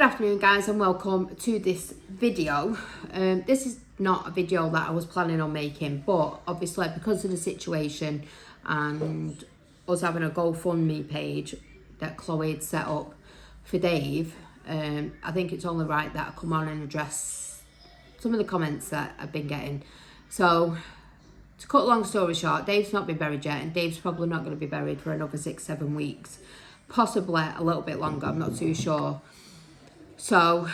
afternoon guys and welcome to this video. This is not a video that I was planning on making, but obviously because of the situation and us having a GoFundMe page that Chloe had set up for Dave, I think it's only right that I come on and address some of the comments that I've been getting. So to cut a long story short, Dave's not been buried yet, and Dave's probably not going to be buried for another 6-7 weeks, possibly a little bit longer, I'm not too sure. So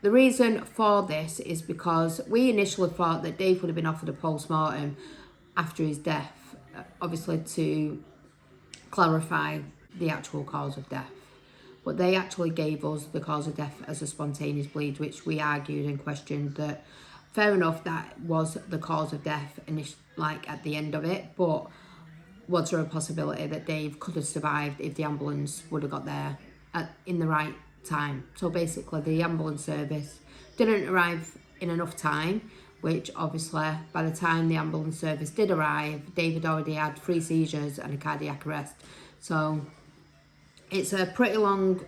the reason for this is because we initially thought that Dave would have been offered a post-mortem after his death, obviously to clarify the actual cause of death. But they actually gave us the cause of death as a spontaneous bleed, which we argued and questioned that fair enough, that was the cause of death like at the end of it, but was there a possibility that Dave could have survived if the ambulance would have got there in the right time? So basically the ambulance service didn't arrive in enough time, which obviously by the time the ambulance service did arrive, David already had 3 seizures and a cardiac arrest. So it's a pretty long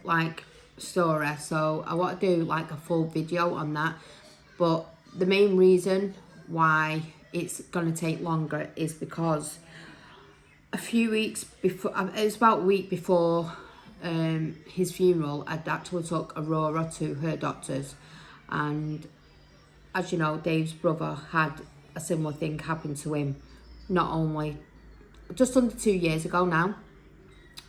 story, so I want to do a full video on that. But the main reason why it's going to take longer is because a few weeks before, it was about a week before his funeral, I'd actually took Aurora to her doctors, and as you know, Dave's brother had a similar thing happen to him not only just under 2 years ago now.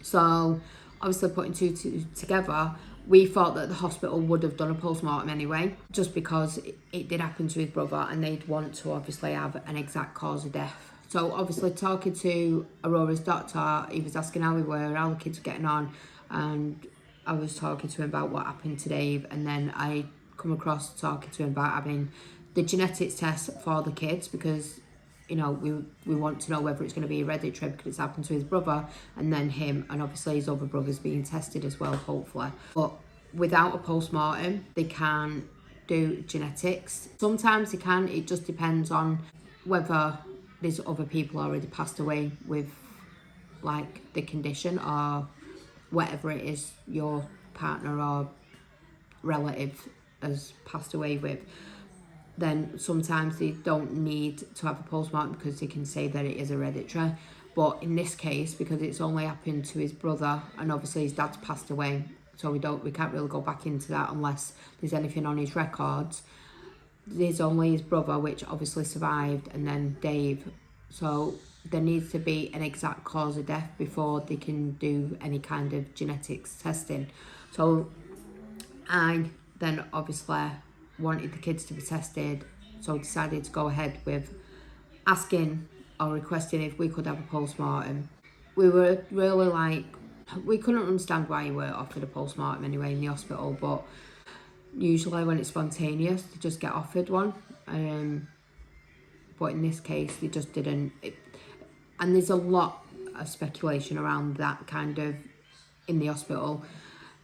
So obviously putting two together, we thought that the hospital would have done a post-mortem anyway, just because it did happen to his brother and they'd want to obviously have an exact cause of death. So obviously talking to Aurora's doctor, he was asking how we were, how the kids were getting on, and I was talking to him about what happened to Dave, and then I come across talking to him about having the genetics test for the kids, because you know we want to know whether it's going to be hereditary because it's happened to his brother, and then him, and obviously his other brother's being tested as well, hopefully. But without a post-mortem they can't do genetics. Sometimes they can, it just depends on whether there's other people already passed away with the condition, or whatever it is your partner or relative has passed away with. Then sometimes they don't need to have a post-mortem because they can say that it is hereditary. But in this case, because it's only happened to his brother, and obviously his dad's passed away, so we can't really go back into that unless there's anything on his records. There's only his brother, which obviously survived, and then Dave. So there needs to be an exact cause of death before they can do any kind of genetics testing. So I then obviously wanted the kids to be tested, so decided to go ahead with asking or requesting if we could have a post-mortem. We were really we couldn't understand why you weren't offered a post-mortem anyway in the hospital, but usually when it's spontaneous they just get offered one, but in this case they just didn't. And there's a lot of speculation around that kind of in the hospital.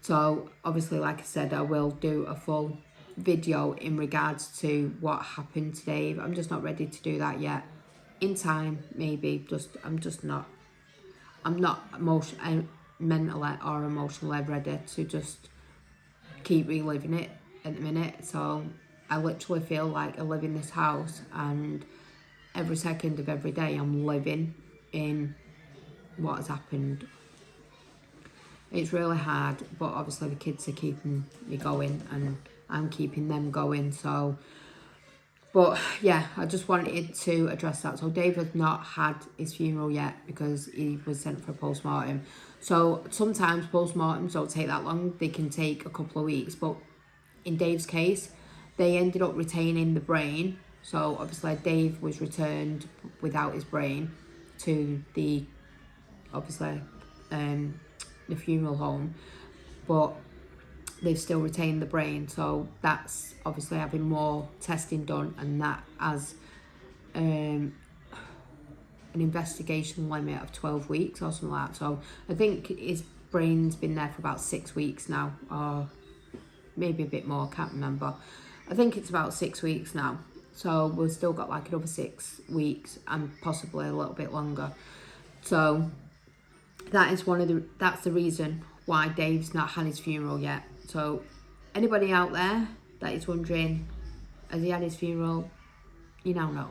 So obviously, like I said, I will do a full video in regards to what happened to Dave. I'm just not ready to do that yet. In time, maybe. I'm not mentally or emotionally ready to just keep reliving it at the minute. So I literally feel like I live in this house, and every second of every day I'm living in what has happened. It's really hard, but obviously the kids are keeping me going and I'm keeping them going. So, but yeah, I just wanted to address that. So Dave has not had his funeral yet because he was sent for a post-mortem. So sometimes post-mortems don't take that long. They can take a couple of weeks, but in Dave's case, they ended up retaining the brain. So obviously Dave was returned without his brain to the funeral home, but they've still retained the brain. So that's obviously having more testing done, and that has an investigation limit of 12 weeks or something like that. So I think his brain's been there for about 6 weeks now, or maybe a bit more, I can't remember. I think it's about 6 weeks now. So we've still got another 6 weeks and possibly a little bit longer. So that's the reason why Dave's not had his funeral yet. So anybody out there that is wondering, has he had his funeral? You now know.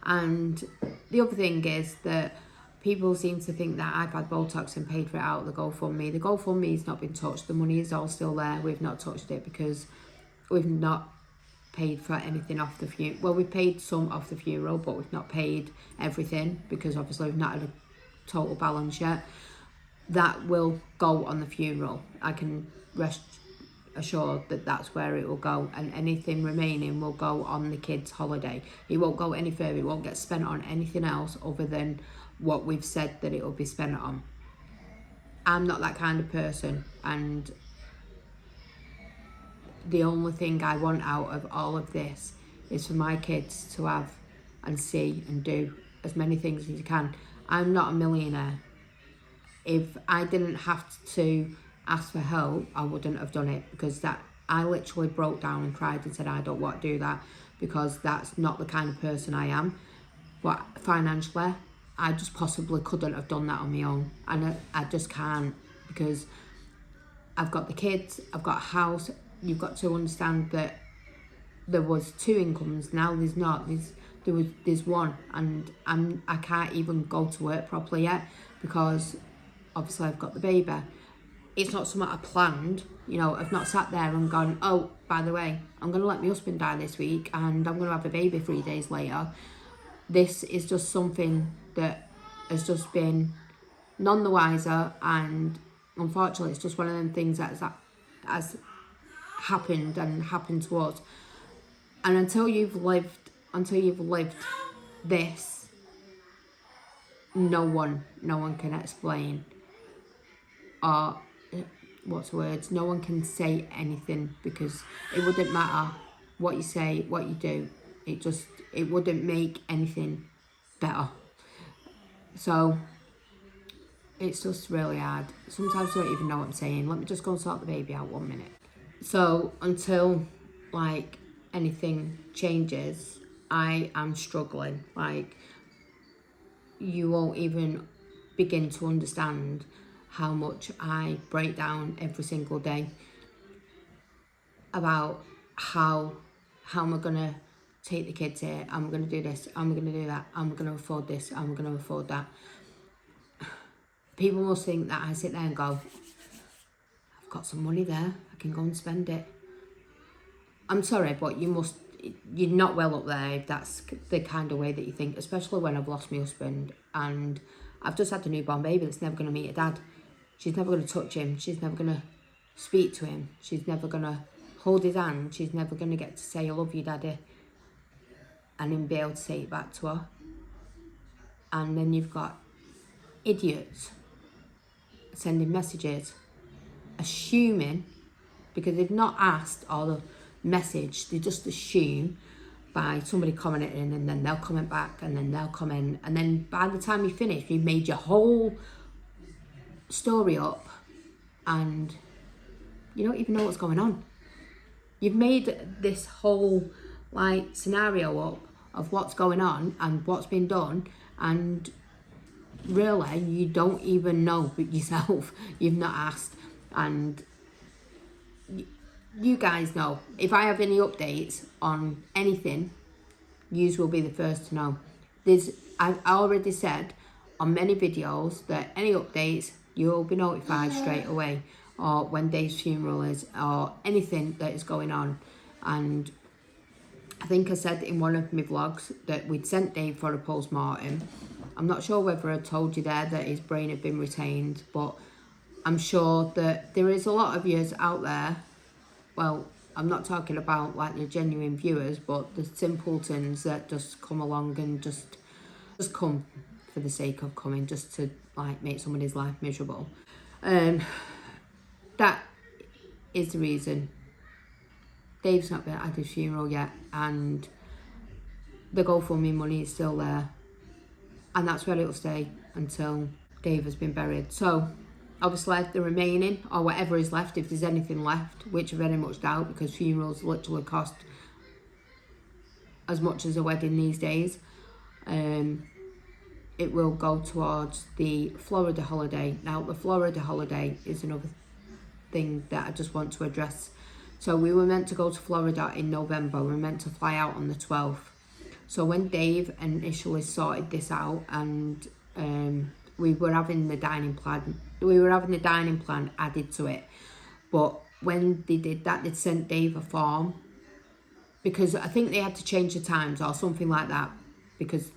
And the other thing is that people seem to think that I've had Botox and paid for it out of the GoFundMe. The GoFundMe's not been touched. The money is all still there. We've not touched it because we've not paid for anything off the funeral. Well, we paid some off the funeral, but we've not paid everything because obviously we've not had a total balance yet. That will go on the funeral. I can rest assured that that's where it will go, and anything remaining will go on the kids' holiday. It won't go any further. It won't get spent on anything else other than what we've said that it will be spent on. I'm not that kind of person, and the only thing I want out of all of this is for my kids to have and see and do as many things as you can. I'm not a millionaire. If I didn't have to ask for help, I wouldn't have done it, because that I literally broke down and cried and said I don't want to do that, because that's not the kind of person I am. But financially, I just possibly couldn't have done that on my own, and I just can't, because I've got the kids, I've got a house. You've got to understand that there was 2 incomes, now there's not. There's one, and I can't even go to work properly yet because obviously I've got the baby. It's not something I planned, you know. I've not sat there and gone, oh, by the way, I'm going to let my husband die this week and I'm going to have a baby 3 days later. This is just something that has just been none the wiser, and unfortunately it's just one of them things that has happened and happened to us. And until you've lived this, no one can explain, or no one can say anything, because it wouldn't matter what you say, what you do, it wouldn't make anything better. So it's just really hard. Sometimes I don't even know what I'm saying. Let me just go and sort the baby out 1 minute. So until like anything changes, I am struggling. Like, you won't even begin to understand how much I break down every single day about how am I gonna take the kids here, am I gonna do this, am I gonna do that, am I gonna afford this, am I gonna afford that. People must think that I sit there and go, I've got some money there, I can go and spend it. I'm sorry, but you're not well up there if that's the kind of way that you think, especially when I've lost my husband and I've just had a newborn baby that's never going to meet a dad. She's never going to touch him. She's never going to speak to him. She's never going to hold his hand. She's never going to get to say, I love you, Daddy, and him be able to say it back to her. And then you've got idiots sending messages, assuming, because they've not asked or message, they just assume by somebody commenting, and then they'll comment back, and then they'll comment, and then by the time you finish, you've made your whole story up and you don't even know what's going on. You've made this whole like scenario up of what's going on and what's been done, and really you don't even know yourself. You've not asked, and you guys know. If I have any updates on anything, yous will be the first to know. I've already said on many videos that any updates, you'll be notified straight away, or when Dave's funeral is, or anything that is going on. And I think I said in one of my vlogs that we'd sent Dave for a post-mortem. I'm not sure whether I told you there that his brain had been retained, but I'm sure that there is a lot of yous out there. Well, I'm not talking about like the genuine viewers, but the simpletons that just come along and just come for the sake of coming, just to like make somebody's life miserable. That is the reason Dave's not been at his funeral yet, and the GoFundMe money is still there, and that's where it'll stay until Dave has been buried. So obviously the remaining, or whatever is left, if there's anything left, which I very much doubt, because funerals literally cost as much as a wedding these days, it will go towards the Florida holiday. Now, the Florida holiday is another thing that I just want to address So we were meant to go to Florida in November. We were meant to fly out on the 12th. So when Dave initially sorted this out, and we were having the dining plan added to it. But when they did that, they'd sent Dave a form, because I think they had to change the times or something like that, because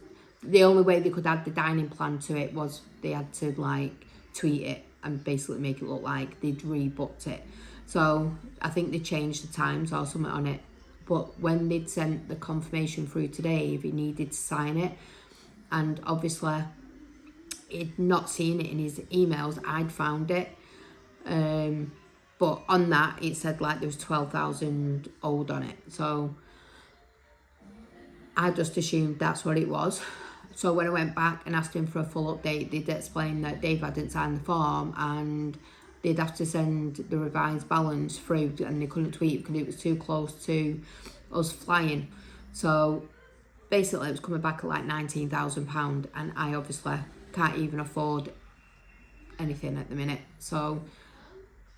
the only way they could add the dining plan to it was they had to like tweet it and basically make it look like they'd rebooked it. So I think they changed the times or something on it. But when they'd sent the confirmation through to Dave, he needed to sign it. And obviously, he'd not seen it in his emails. I'd found it. But on that, it said like there was 12,000 owed on it. So I just assumed that's what it was. So when I went back and asked him for a full update, they'd explain that Dave hadn't signed the form and they'd have to send the revised balance through, and they couldn't tweet because it was too close to us flying. So basically it was coming back at like £19,000, and I obviously can't even afford anything at the minute. So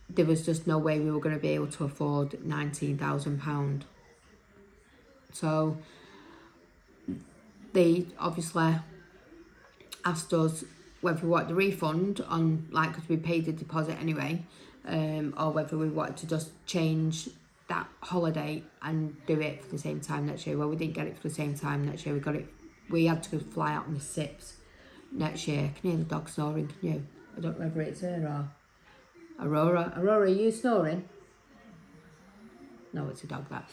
there was just no way we were going to be able to afford £19,000. So they obviously asked us whether we wanted the refund on, like, because we paid the deposit anyway, or whether we wanted to just change that holiday and do it for the same time next year. Well, we didn't get it for the same time next year. We had to fly out on the 6th next year. Can you hear the dog snoring? Can you? I don't know whether it's her or Aurora. Aurora, are you snoring? No, it's a dog, that.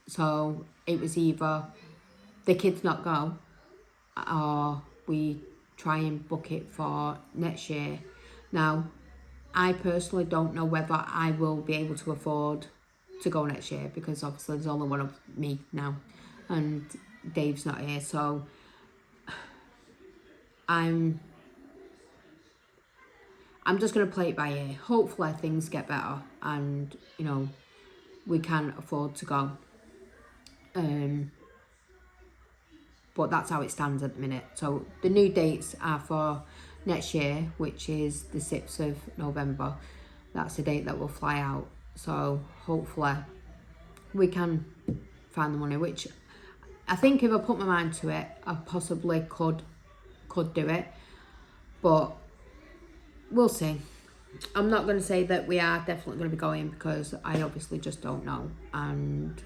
So it was either the kids not go, or we try and book it for next year. Now, I personally don't know whether I will be able to afford to go next year, because obviously there's only one of me now and Dave's not here. So I'm just going to play it by ear. Hopefully things get better and, you know, we can afford to go. But that's how it stands at the minute. So the new dates are for next year, which is the 6th of November. That's the date that we'll fly out. So hopefully we can find the money, which I think if I put my mind to it, I possibly could do it. But we'll see. I'm not going to say that we are definitely going to be going, because I obviously just don't know. And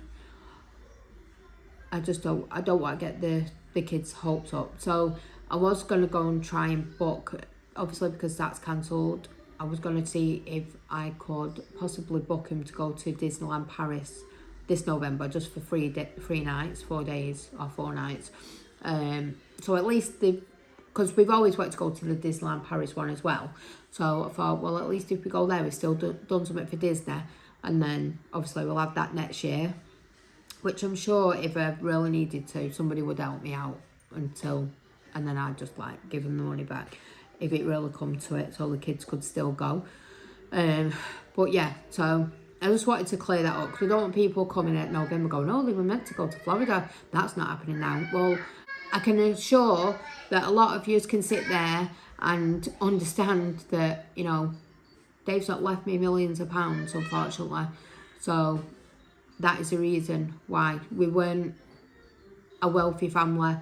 I don't want to get the kids' hopes up. So I was going to go and try and book, obviously because that's cancelled, I was going to see if I could possibly book him to go to Disneyland Paris this November, just for 3 nights, 4 days or 4 nights. So at least because we've always wanted to go to the Disneyland Paris one as well. So I thought, well, at least if we go there, we've still done something for Disney. And then obviously we'll have that next year, which I'm sure if I really needed to, somebody would help me out and then I'd just like give them the money back if it really come to it, so the kids could still go. But yeah, so I just wanted to clear that up, because I don't want people coming at November going, oh, they were meant to go to Florida. That's not happening now. Well, I can assure that a lot of you can sit there and understand that, you know, Dave's not left me millions of pounds, unfortunately. So that is the reason why. We weren't a wealthy family.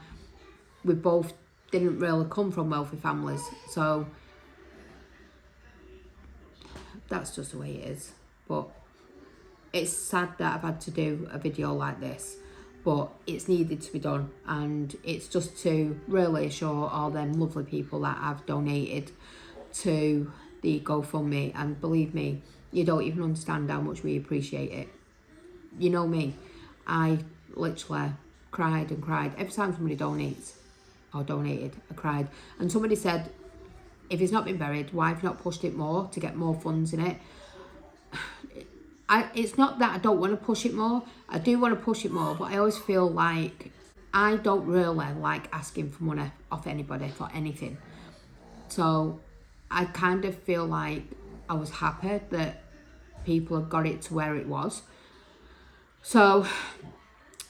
We both didn't really come from wealthy families. So that's just the way it is. But it's sad that I've had to do a video like this, but it's needed to be done, and it's just to really assure all them lovely people that have donated to the GoFundMe. And believe me, you don't even understand how much we appreciate it. You know me, I literally cried and cried every time somebody donates or donated. I cried. And somebody said, if it's not been buried, why have you not pushed it more to get more funds in it? It's not that I don't want to push it more. I do want to push it more, but I always feel like I don't really like asking for money off anybody for anything. So I kind of feel like I was happy that people have got it to where it was. So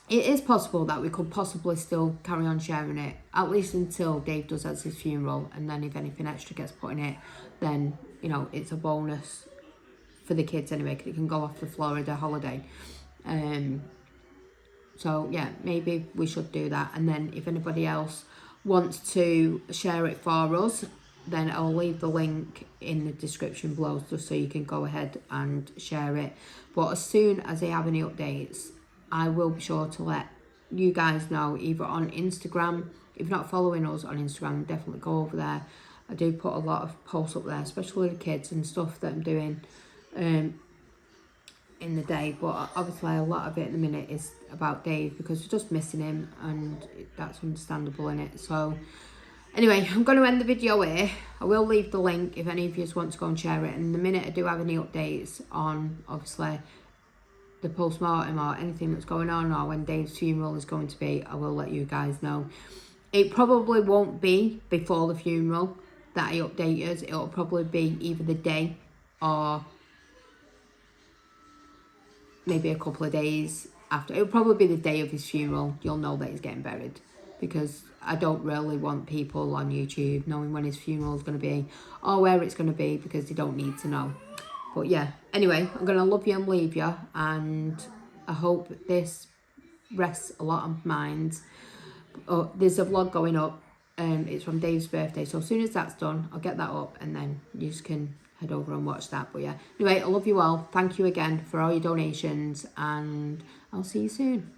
it is possible that we could possibly still carry on sharing it, at least until Dave does at his funeral. And then if anything extra gets put in it, then, you know, it's a bonus for the kids anyway, because it can go off for Florida holiday. So yeah, maybe we should do that. And then if anybody else wants to share it for us, then I'll leave the link in the description below just so you can go ahead and share it. But as soon as I have any updates, I will be sure to let you guys know, either on Instagram. If you're not following us on Instagram, definitely go over there. I do put a lot of posts up there, especially with the kids and stuff that I'm doing in the day. But obviously a lot of it at the minute is about Dave, because we're just missing him, and that's understandable in it. So anyway, I'm going to end the video here. I will leave the link if any of you want to go and share it. And the minute I do have any updates on, obviously, the post-mortem or anything that's going on, or when Dave's funeral is going to be, I will let you guys know. It probably won't be before the funeral that I update us. It'll probably be either the day or maybe a couple of days after. It'll probably be the day of his funeral. You'll know that he's getting buried, because I don't really want people on YouTube knowing when his funeral is going to be or where it's going to be, because they don't need to know. But yeah, anyway, I'm going to love you and leave you, and I hope this rests a lot of minds. Oh, there's a vlog going up. It's from Dave's birthday, so as soon as that's done, I'll get that up, and then you just can head over and watch that. But yeah, anyway, I love you all. Thank you again for all your donations, and I'll see you soon.